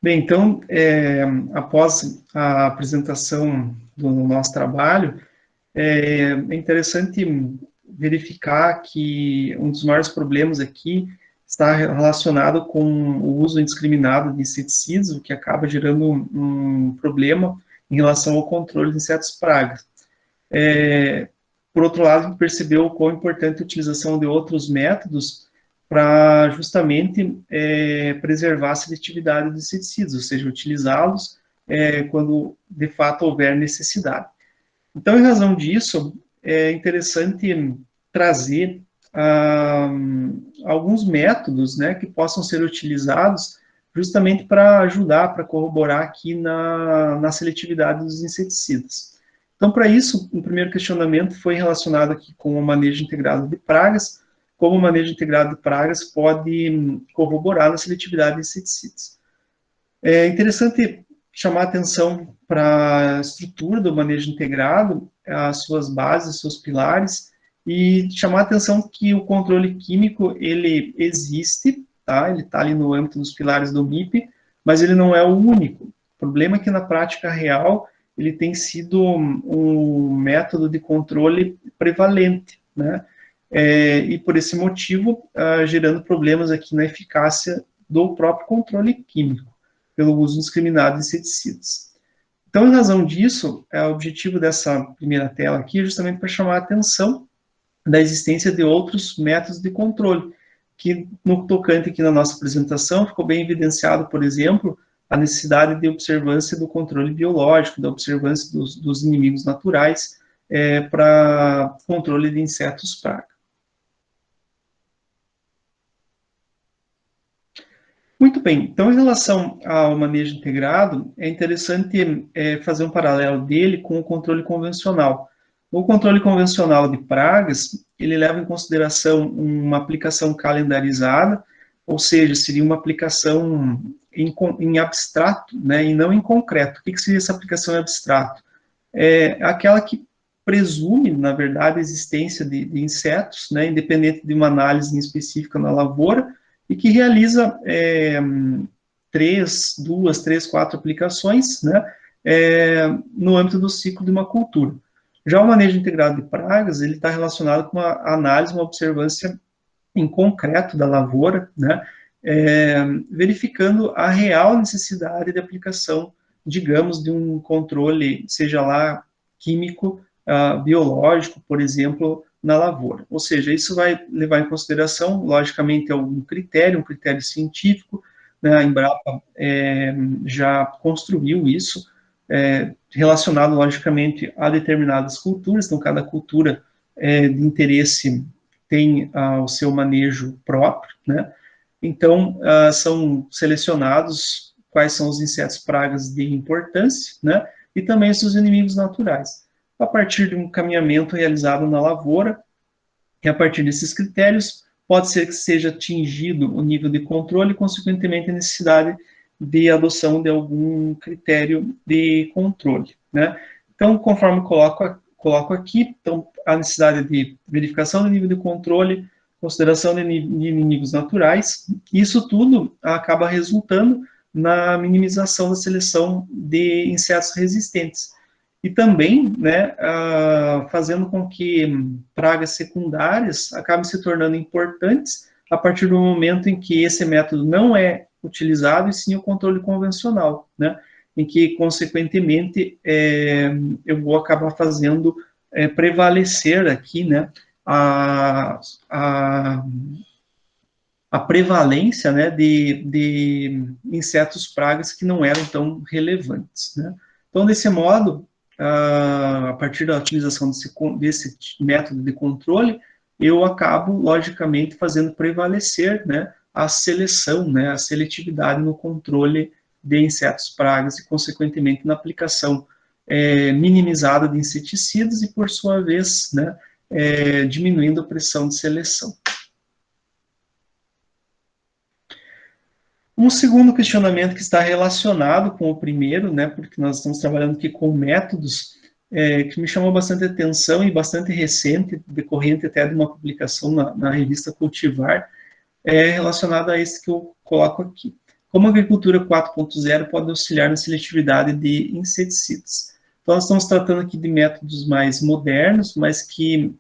Bem, então, após a apresentação do nosso trabalho, é interessante verificar que um dos maiores problemas aqui está relacionado com o uso indiscriminado de inseticidas, o que acaba gerando um problema em relação ao controle de insetos pragas. Por outro lado, percebeu o quão importante a utilização de outros métodos para justamente preservar a seletividade dos inseticidas, ou seja, utilizá-los quando de fato houver necessidade. Então, em razão disso, é interessante trazer alguns métodos, né, que possam ser utilizados justamente para ajudar, para corroborar aqui na seletividade dos inseticidas. Então, para isso, o primeiro questionamento foi relacionado aqui com o manejo integrado de pragas, como o manejo integrado de pragas pode corroborar na seletividade de inseticidas. É interessante chamar a atenção para a estrutura do manejo integrado, as suas bases, seus pilares, e chamar a atenção que o controle químico, ele existe, tá? Ele está ali no âmbito dos pilares do MIP, mas ele não é o único. O problema é que na prática real, ele tem sido um método de controle prevalente, né? E por esse motivo, gerando problemas aqui na eficácia do próprio controle químico, pelo uso indiscriminado de inseticidas. Então, em razão disso, o objetivo dessa primeira tela aqui é justamente para chamar a atenção da existência de outros métodos de controle, que no tocante aqui na nossa apresentação ficou bem evidenciado, por exemplo, a necessidade de observância do controle biológico, da observância dos inimigos naturais para controle de insetos praga. Muito bem, então em relação ao manejo integrado, é interessante fazer um paralelo dele com o controle convencional. O controle convencional de pragas, ele leva em consideração uma aplicação calendarizada, ou seja, seria uma aplicação em abstrato, né, e não em concreto. O que seria essa aplicação em abstrato? É aquela que presume, na verdade, a existência de insetos, né, independente de uma análise específica na lavoura, e que realiza duas, três, quatro aplicações, né, no âmbito do ciclo de uma cultura. Já o manejo integrado de pragas, ele está relacionado com uma análise, uma observância em concreto da lavoura, né, verificando a real necessidade de aplicação, digamos, de um controle, seja lá químico, biológico, por exemplo, na lavoura. Ou seja, isso vai levar em consideração, logicamente, um critério científico, né, a Embrapa já construiu isso, relacionado, logicamente, a determinadas culturas, então cada cultura de interesse tem o seu manejo próprio, né? Então, são selecionados quais são os insetos pragas de importância, né? E também os seus inimigos naturais. A partir de um caminhamento realizado na lavoura, e a partir desses critérios, pode ser que seja atingido o nível de controle e, consequentemente, a necessidade de adoção de algum critério de controle, né? Então, conforme coloco aqui, então, a necessidade de verificação do nível de controle, consideração de inimigos naturais, isso tudo acaba resultando na minimização da seleção de insetos resistentes. E também, né, fazendo com que pragas secundárias acabem se tornando importantes a partir do momento em que esse método não é utilizado, e sim o controle convencional, né, em que, consequentemente, eu vou acabar fazendo prevalecer aqui, né, a prevalência, né, de insetos pragas que não eram tão relevantes, né. Então, desse modo, a partir da utilização desse método de controle, eu acabo, logicamente, fazendo prevalecer, né, a seleção, né, a seletividade no controle de insetos pragas e, consequentemente, na aplicação minimizada de inseticidas e, por sua vez, né, diminuindo a pressão de seleção. Um segundo questionamento que está relacionado com o primeiro, né, porque nós estamos trabalhando aqui com métodos, que me chamou bastante atenção e bastante recente, decorrente até de uma publicação na revista Cultivar, relacionado a esse que eu coloco aqui. como a agricultura 4.0 pode auxiliar na seletividade de inseticidas. Então, nós estamos tratando aqui de métodos mais modernos, mas que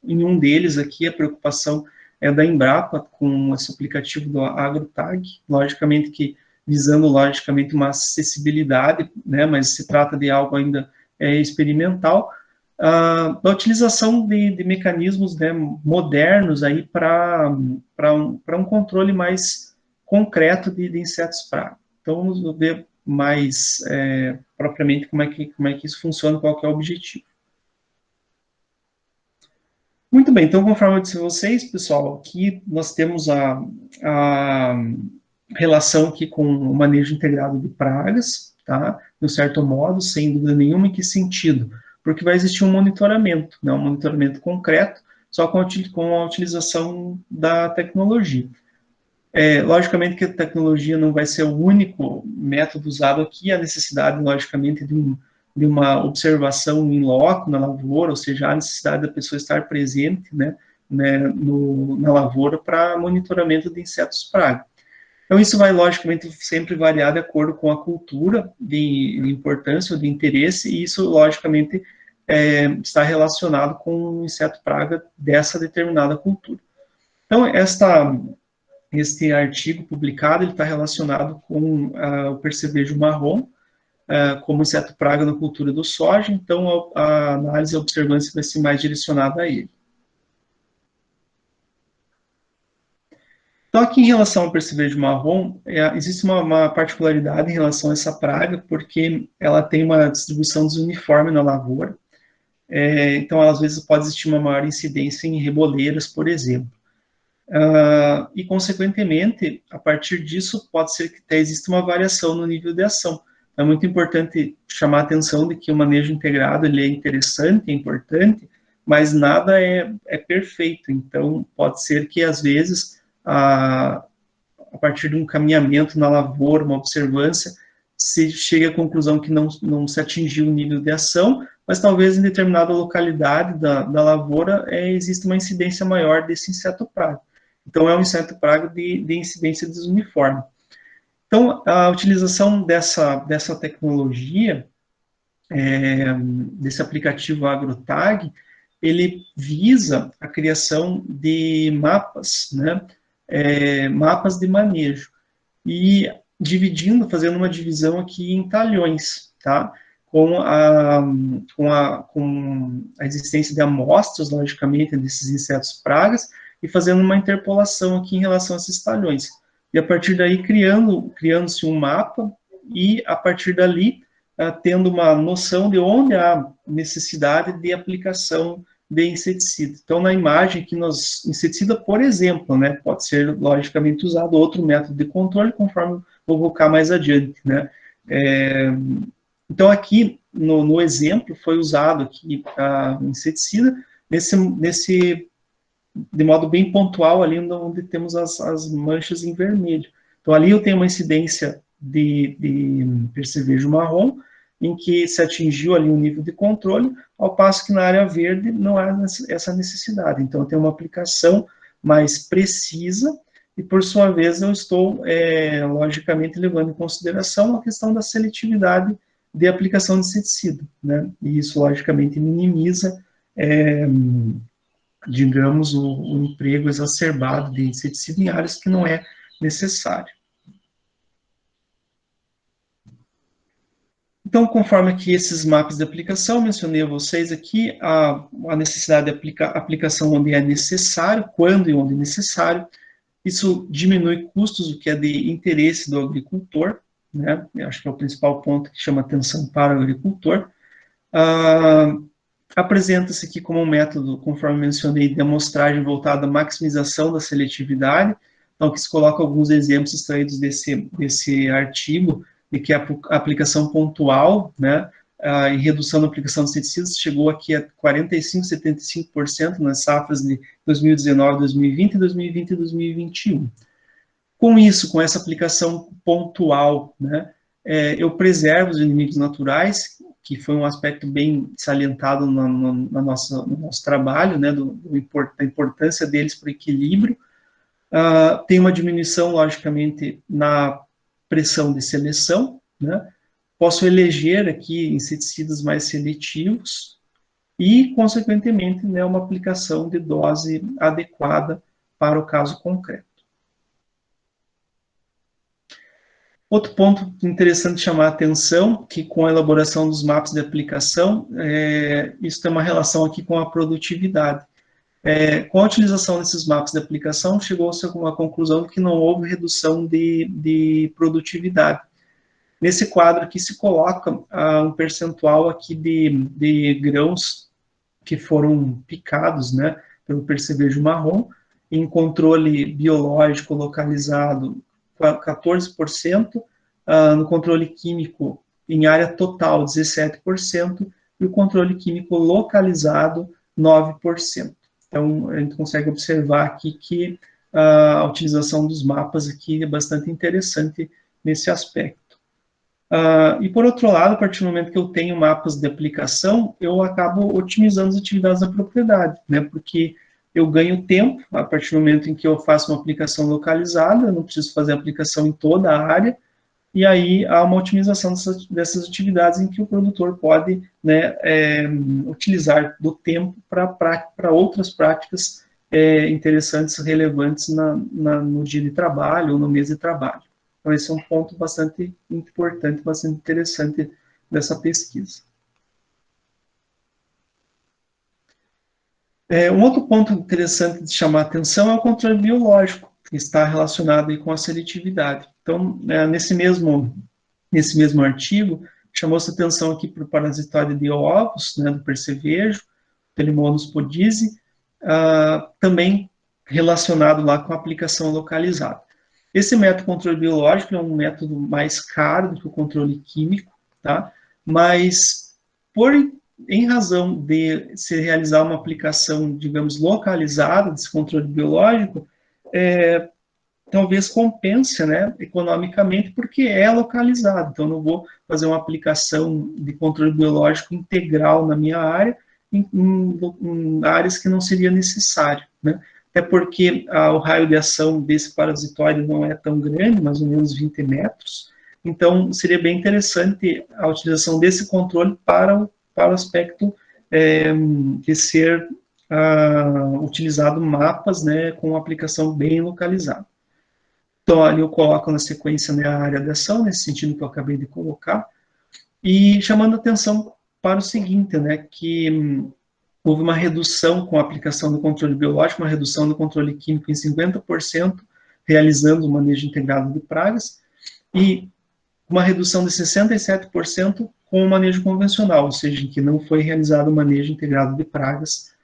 em um deles aqui a preocupação é da Embrapa com esse aplicativo do AgroTag, logicamente que visando logicamente uma acessibilidade, né, mas se trata de algo ainda experimental, da utilização de mecanismos, né, modernos aí para um controle mais concreto de insetos praga. Então vamos ver mais propriamente como é que isso funciona, qual que é o objetivo. Muito bem, então conforme eu disse a vocês, pessoal, aqui nós temos a relação aqui com o manejo integrado de pragas, tá? De um certo modo, sem dúvida nenhuma, em que sentido? Porque vai existir um monitoramento, né? Um monitoramento concreto, só com a utilização da tecnologia. Logicamente que a tecnologia não vai ser o único método usado aqui, a necessidade, logicamente, de uma observação em loco na lavoura, ou seja, a necessidade da pessoa estar presente, né, na lavoura para monitoramento de insetos praga. Então, isso vai, logicamente, sempre variar de acordo com a cultura de importância ou de interesse, e isso, logicamente, está relacionado com o inseto praga dessa determinada cultura. Então, este artigo publicado está relacionado com o percevejo marrom, como inseto praga na cultura do soja, então a análise e a observância vai ser mais direcionada a ele. Então, aqui em relação ao percevejo marrom, existe uma particularidade em relação a essa praga, porque ela tem uma distribuição desuniforme na lavoura, então às vezes pode existir uma maior incidência em reboleiras, por exemplo. E, consequentemente, a partir disso, pode ser que até exista uma variação no nível de ação. É muito importante chamar a atenção de que o manejo integrado ele é interessante, é importante, mas nada é perfeito. Então, pode ser que, às vezes, a partir de um caminhamento na lavoura, uma observância, se chegue à conclusão que não se atingiu o nível de ação, mas talvez em determinada localidade da lavoura exista uma incidência maior desse inseto praga. Então, é um inseto praga de incidência desuniforme. Então, a utilização dessa tecnologia, desse aplicativo AgroTag, ele visa a criação de mapas, né, mapas de manejo, e fazendo uma divisão aqui em talhões, tá? Com a existência de amostras, logicamente, desses insetos pragas, e fazendo uma interpolação aqui em relação a esses talhões. E a partir daí criando-se um mapa, e a partir dali tendo uma noção de onde há necessidade de aplicação de inseticida. Então, na imagem que inseticida, por exemplo, né, pode ser logicamente usado outro método de controle, conforme vou colocar mais adiante, né. Então, aqui no exemplo foi usado aqui a inseticida de modo bem pontual ali onde temos as manchas em vermelho. Então, ali eu tenho uma incidência de percevejo marrom, em que se atingiu ali um nível de controle, ao passo que na área verde não há essa necessidade. Então, eu tenho uma aplicação mais precisa, e por sua vez eu estou, logicamente, levando em consideração a questão da seletividade de aplicação de inseticida, né? E isso, logicamente, minimiza, digamos, o emprego exacerbado de inseticida em áreas que não é necessário. Então, conforme aqui esses mapas de aplicação, mencionei a vocês aqui a necessidade de aplicação onde é necessário, quando e onde necessário. Isso diminui custos, o que é de interesse do agricultor, né? Eu acho que é o principal ponto que chama atenção para o agricultor. Apresenta-se aqui como um método, conforme mencionei, de amostragem voltada à maximização da seletividade. Então, aqui se coloca alguns exemplos extraídos desse artigo, de que a aplicação pontual, né, em redução da aplicação de inseticidas, chegou aqui a 45%, 75% nas safras de 2019, 2020, 2020 e 2021. Com isso, com essa aplicação pontual, né, eu preservo os inimigos naturais, que foi um aspecto bem salientado no nosso trabalho, né, da importância deles para o equilíbrio. Tem uma diminuição, logicamente, na pressão de seleção, né? Posso eleger aqui inseticidas mais seletivos e, consequentemente, né, uma aplicação de dose adequada para o caso concreto. Outro ponto interessante de chamar a atenção, que com a elaboração dos mapas de aplicação, isso tem uma relação aqui com a produtividade. Com a utilização desses mapas de aplicação, chegou-se a uma conclusão de que não houve redução de produtividade. Nesse quadro aqui se coloca um percentual aqui de grãos que foram picados, né, pelo percevejo marrom, em controle biológico localizado 14%, no controle químico em área total 17%, e o controle químico localizado 9%. Então, a gente consegue observar aqui que a utilização dos mapas aqui é bastante interessante nesse aspecto. E por outro lado, a partir do momento que eu tenho mapas de aplicação, eu acabo otimizando as atividades da propriedade, né? Porque eu ganho tempo a partir do momento em que eu faço uma aplicação localizada, eu não preciso fazer aplicação em toda a área, e aí há uma otimização dessas atividades em que o produtor pode, né, utilizar do tempo para outras práticas interessantes, relevantes no dia de trabalho ou no mês de trabalho. Então, esse é um ponto bastante importante, bastante interessante dessa pesquisa. Um outro ponto interessante de chamar a atenção é o controle biológico, que está relacionado aí com a seletividade. Então, nesse mesmo artigo, chamou-se atenção aqui para o parasitóide de ovos, né, do percevejo, Telemonos podise, também relacionado lá com a aplicação localizada. Esse método de controle biológico é um método mais caro do que o controle químico, tá? Mas, em razão de se realizar uma aplicação, digamos, localizada desse controle biológico, talvez compense, né, economicamente, porque é localizado. Então, não vou fazer uma aplicação de controle biológico integral na minha área, em áreas que não seria necessário, né? Até porque o raio de ação desse parasitóide não é tão grande, mais ou menos 20 metros, então seria bem interessante a utilização desse controle para o aspecto de ser utilizado mapas, né, com aplicação bem localizada. Então, ali eu coloco na sequência, né, a área de ação, nesse sentido que eu acabei de colocar, e chamando atenção para o seguinte, né, que houve uma redução com a aplicação do controle biológico, uma redução do controle químico em 50%, realizando o manejo integrado de pragas, e uma redução de 67% com o manejo convencional, ou seja, em que não foi realizado o manejo integrado de pragas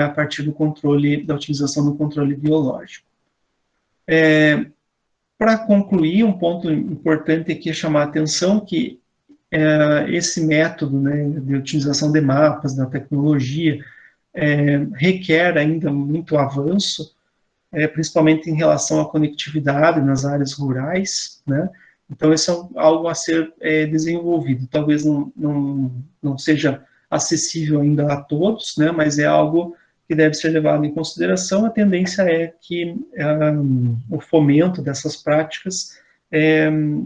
a partir do controle, da utilização do controle biológico. Para concluir, um ponto importante aqui é chamar a atenção que esse método, né, de utilização de mapas, da tecnologia, requer ainda muito avanço, principalmente em relação à conectividade nas áreas rurais, né? Então, isso é algo a ser desenvolvido. Talvez não seja acessível ainda a todos, né, mas é algo que deve ser levado em consideração. A tendência é que o fomento dessas práticas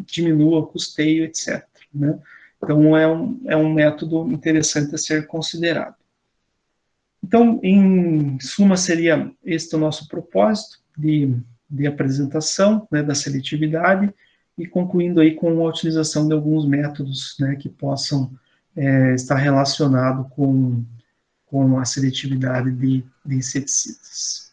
diminua o custeio, etc., né? Então, é um método interessante a ser considerado. Então, em suma, seria este o nosso propósito de apresentação, né, da seletividade, e concluindo aí com a utilização de alguns métodos, né, que possam estar relacionados com a seletividade de inseticidas.